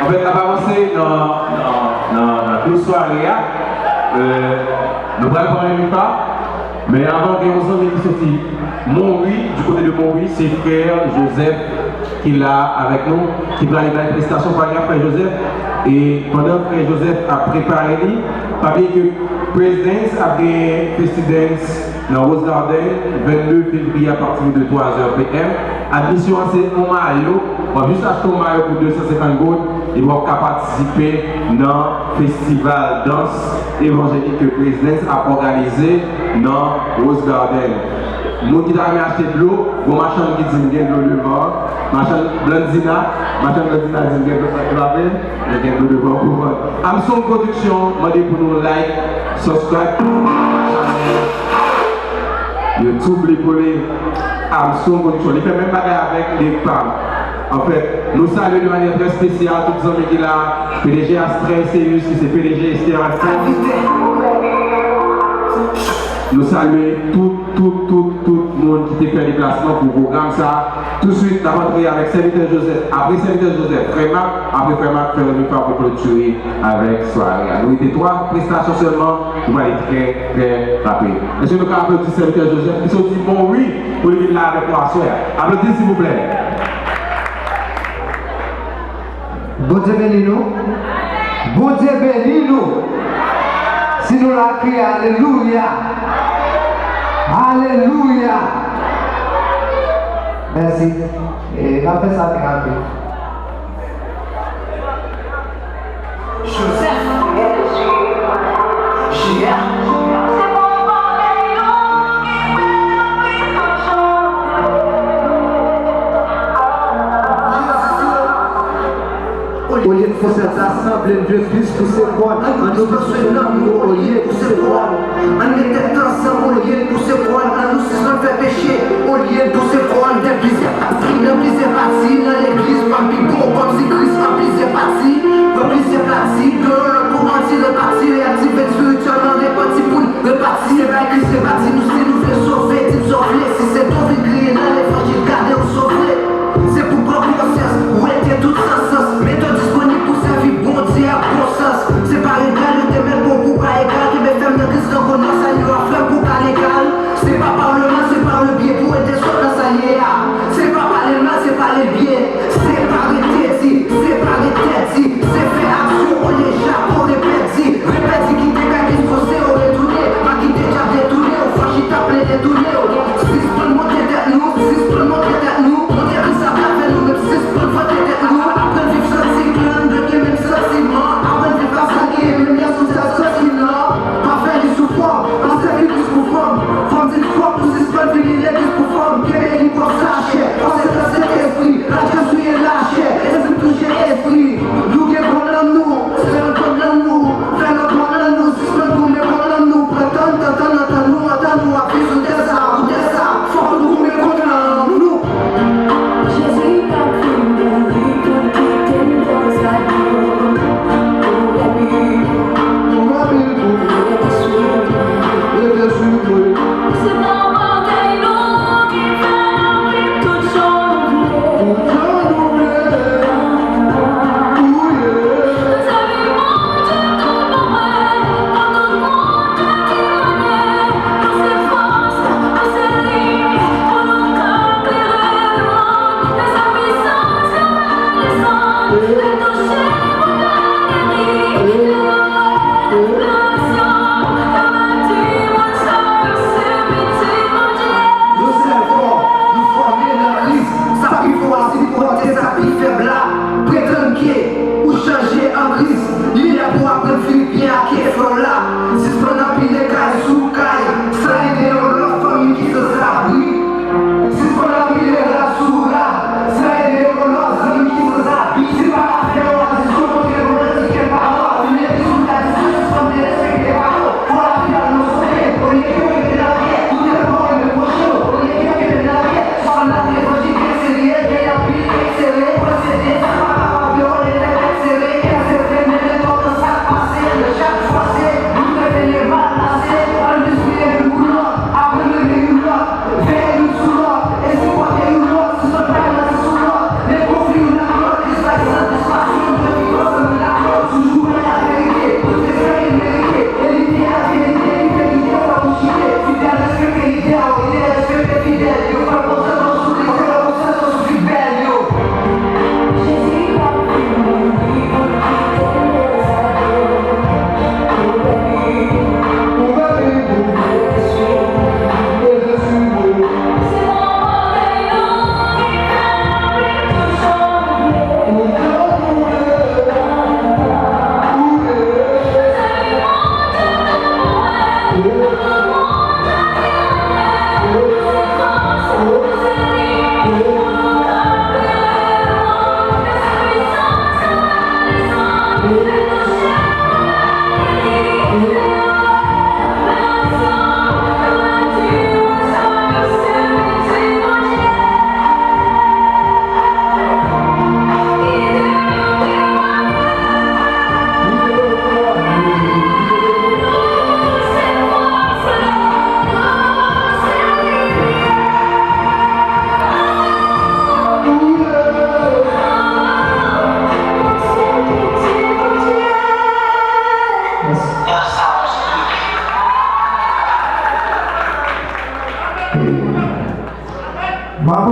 En fait, on va avancer dans la soirée. Nous allons parler une part. Mais avant que nous ayons sorti Montry, du côté de Montry, c'est frère Joseph qui est là avec nous, qui va aller dans les prestations par frère Joseph. Et pendant que frère Joseph a préparé, pas bien que Presidence a fait Festival dans Rose Garden, 22 février à partir de 3h PM. Admission, c'est un maillot. On va juste acheter un maillot pour 250 gouttes. Ils vont participer dans le festival danse évangélique que Presidence a organisé dans Rose Garden. Nous qui avons acheté de l'eau, vos machins qui disent qu'il y a de l'eau devant, machin Blandina dit qu'il y a de l'eau devant. Amazon Production, je pour nous like, subscribe. YouTube, les collègues, Amazon Production, ils font même bagarre avec les femmes. En fait, nous saluons de manière très spéciale tous les hommes qui sont là, PDG Astray Serius, qui c'est PDG Esther Astray. Nous saluons tout le monde qui a fait des placements pour le programme. Ça. Tout de suite, nous avons travaillé avec Serviteur Joseph. Après Serviteur Joseph, Frémac, après Frémac, faire une fois pour clôturer avec soirée. Nous étions 3 prestations seulement, nous allons être très rapide. Est-ce que nous pouvons applaudir Serviteur Joseph qui sont dit bon oui pour venir là avec moi à soir. Applaudissez s'il vous plaît. Bon Dieu bénis nous. Bon Dieu bénis nous. Si nous la crions, Alléluia. Alléluia. Merci. Et on fait ça très rapide. Joseph. Au lieu de faire cette assemblée de Christ pour ses poids, en nous au lieu pour ses poids, en était ensemble au lieu pour ses poids, en nous se fait pécher, au lieu pour ses poids, des plaisirs partis, des plaisirs partis, dans l'église, pas bon, comme si Christ pas plaisir parti, pas plaisir parti, de l'homme pour mentir, le parti, réactiver spirituellement, des petits poules, le parti, c'est pas Christ, c'est parti, nous c'est nous faire sauver, tu sauver, si c'est ton vie crier dans l'évangile, garder ou sauver, c'est pour prendre conscience, ouais, t'es tout sans sens, mais toi disponible pour servir bon Dieu à bon sens. C'est pas égal, le démêle bon pour pas égal, qui me fait me Christ dans mon ça y a flemme pour pas légal. C'est pas par le mal, c'est par le biais pour être sur dans ça y est. C'est pas par le mal, c'est par les biais. C'est par les têtes, c'est par les têtes, c'est fait action, on les jappe, on les pète, répète, qui t'es qu'à qui se fossé, on les tourné, pas qui t'es déjà détourné, on franchit ta plaie détourné. Si tout le monde est tête nous, si tout le monde est tête nous, on dit que ça va faire nous, même si tout le monde est tête nous, après vivre ça, c'est clair, de qui même ça, c'est mort, après vivre ça, c'est même bien sous ça, c'est non, pas faire du souffrant, en service du souffrant, femme d'une fois pour ces semaines, venir les plus pour femme, qui est libre pour sachet, on s'est cassé l'esprit, la chasse est lâchée, esprit touché esprit, nous qui est bon dans nous, c'est un bon dans nous, faire le bon dans nous, si c'est un bon dans nous, prétendre, attends-nous, à faire sous des arbres, faut nous mais bon dans nous. Jésus t'a pris mon vie pour quitter nos amours. Pour la vie, c'est mon bordel qui fait toute chose. Nous avons mon Dieu de moi, quand tout le monde qui connaît, pour ses forces, pour ses limites, pour nos corps éclairés, mais sa puissance est renaissante, de toucher mon guéri, Nous servons, nous formons dans l'Église, ça qui faut assis porter, ça qui fait blanc, prétendre ou changer en gris. Il est pour apprendre Philippien à qui est là. Si ce qu'on a pris des cailles sous cailles, ça aide leur famille qui se s'abrit. Si ce qu'on a pris des rats sous rats, ça aide leurs amis qui se s'habillent. C'est pas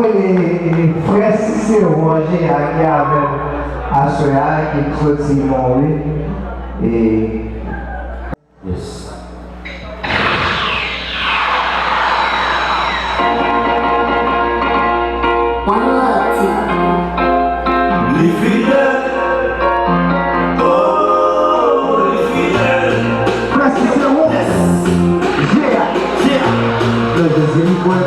les frères Cicéron qui avec Assoya qui sortit mon et Yes. One love team. Les fidèles, oh les fidèles, frères Cicéron, le deuxième point.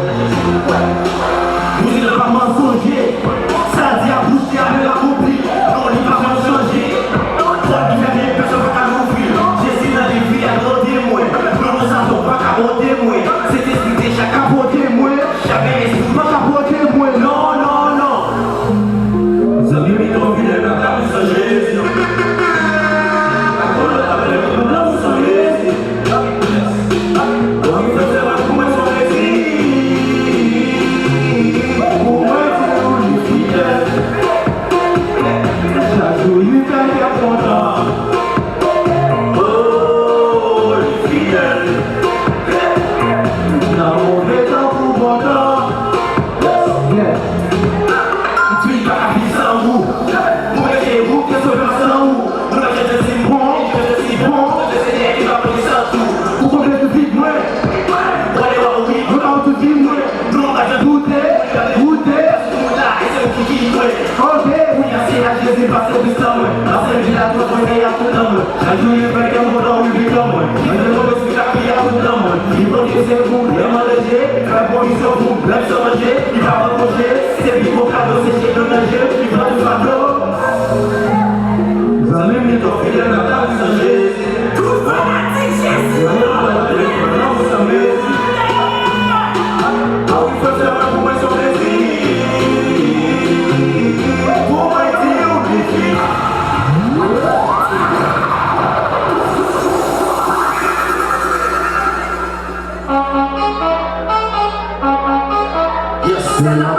vous n'êtes pas mensonger, ça dit à bouche qui avait l'accompli, non, il va pas changer. Toi qui n'avais personne pas qu'à l'ouvrir, Jésus dans les vies à monter moi, nous ne savons pas qu'à monter moi, c'est esprit déjà qu'à monter moi, jamais esprit pas qu'à monter moi, non, non, non. Vous avez mis ton fidèle dans la bouche de Jésus. La colonne avec le blanc, vous savez. Donc il faut savoir comment ils sont réussis. Pour moi, c'est les fidèles. Chaque jour, il fait qu'à content. Oh, les fidèles. Dans mon état pour bon temps. Tu es pas capable sans vous. Vous mettez vous qui sont pas sans vous. Nous l'avons fait si bon, si bon. Le Seigneur qui va prendre ça tout. Vous pouvez tout vite, moi. Vous allez voir oui, vous allez tout vite, moi. Nous on va te douter, douter. Tout là, et c'est vous qui moi. Ok. Oui, assez la Jésus parce que vous savez. La Sainte Ville a tout donné à tout homme. La journée fait qu'un bon dans le but comme moi. Mais le monde est la vie à tout homme. Il faut que c'est vous, le manger, la police sur vous, la se manger, il va manger, c'est plus beau cadeau, c'est chez le manger, il va tout fardeau. Vous avez mis ton fidèle à la vie de Jésus. Tout fanatique Jésus. Vous savez. Ah oui, il faut savoir pour moi son plaisir. Pour moi, il dit oublie. Yes.